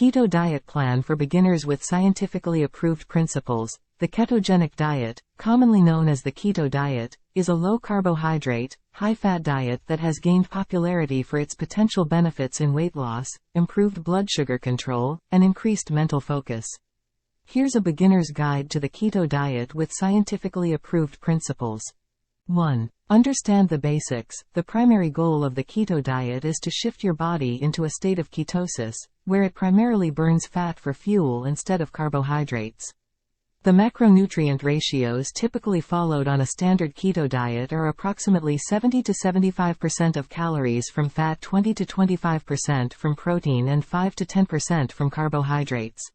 Keto diet plan for beginners with scientifically approved principles. The ketogenic diet, commonly known as the keto diet, is a low-carbohydrate, high-fat diet that has gained popularity for its potential benefits in weight loss, improved blood sugar control, and increased mental focus. Here's a beginner's guide to the keto diet with scientifically approved principles. 1. Understand the basics. The primary goal of the keto diet is to shift your body into a state of ketosis, where it primarily burns fat for fuel instead of carbohydrates. The macronutrient ratios typically followed on a standard keto diet are approximately 70 to 75% of calories from fat, 20 to 25% from protein, and 5 to 10% from carbohydrates.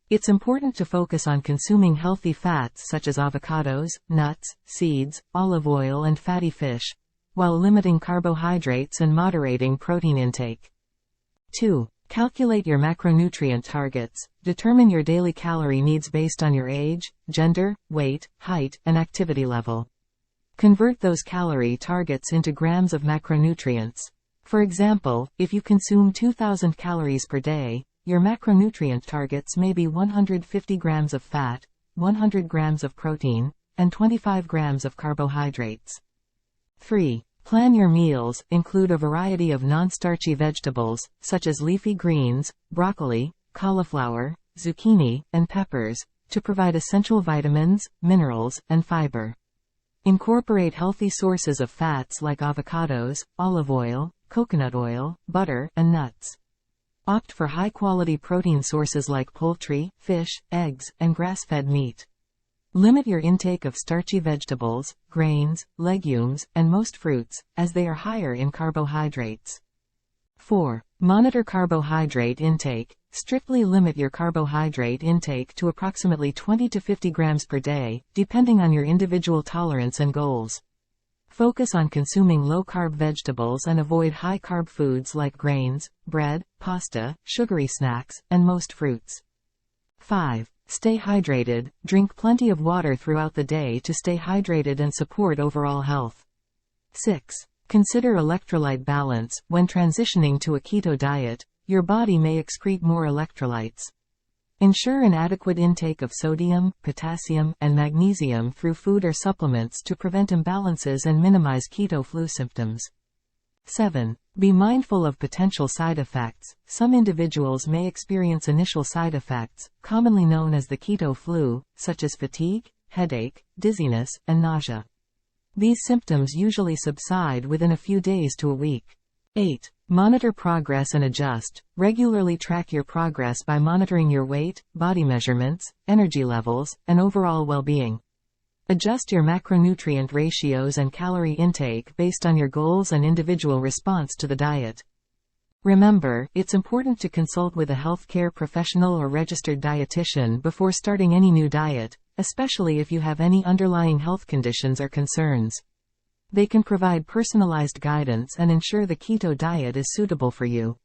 It's important to focus on consuming healthy fats such as avocados, nuts, seeds, olive oil, and fatty fish, while limiting carbohydrates and moderating protein intake. 2. Calculate your macronutrient targets. Determine your daily calorie needs based on your age, gender, weight, height, and activity level. Convert those calorie targets into grams of macronutrients. For example, if you consume 2,000 calories per day, your macronutrient targets may be 150 grams of fat, 100 grams of protein, and 25 grams of carbohydrates. 3. Plan your meals. Include a variety of non-starchy vegetables, such as leafy greens, broccoli, cauliflower, zucchini, and peppers, to provide essential vitamins, minerals, and fiber. Incorporate healthy sources of fats like avocados, olive oil, coconut oil, butter, and nuts. Opt for high-quality protein sources like poultry, fish, eggs, and grass-fed meat. Limit your intake of starchy vegetables, grains, legumes, and most fruits, as they are higher in carbohydrates. 4. Monitor carbohydrate intake. Strictly limit your carbohydrate intake to approximately 20 to 50 grams per day, depending on your individual tolerance and goals. Focus on consuming low-carb vegetables and avoid high-carb foods like grains, bread, pasta, sugary snacks, and most fruits. 5. Stay hydrated. Drink plenty of water throughout the day to stay hydrated and support overall health. 6. Consider electrolyte balance. When transitioning to a keto diet, your body may excrete more electrolytes. Ensure an adequate intake of sodium, potassium, and magnesium through food or supplements to prevent imbalances and minimize keto flu symptoms. 7. Be mindful of potential side effects. Some individuals may experience initial side effects, commonly known as the keto flu, such as fatigue, headache, dizziness, and nausea. These symptoms usually subside within a few days to a week. 8. Monitor progress and adjust. Regularly track your progress by monitoring your weight, body measurements, energy levels, and overall well-being. Adjust your macronutrient ratios and calorie intake based on your goals and individual response to the diet. Remember, it's important to consult with a healthcare professional or registered dietitian before starting any new diet, especially if you have any underlying health conditions or concerns. They can provide personalized guidance and ensure the keto diet is suitable for you.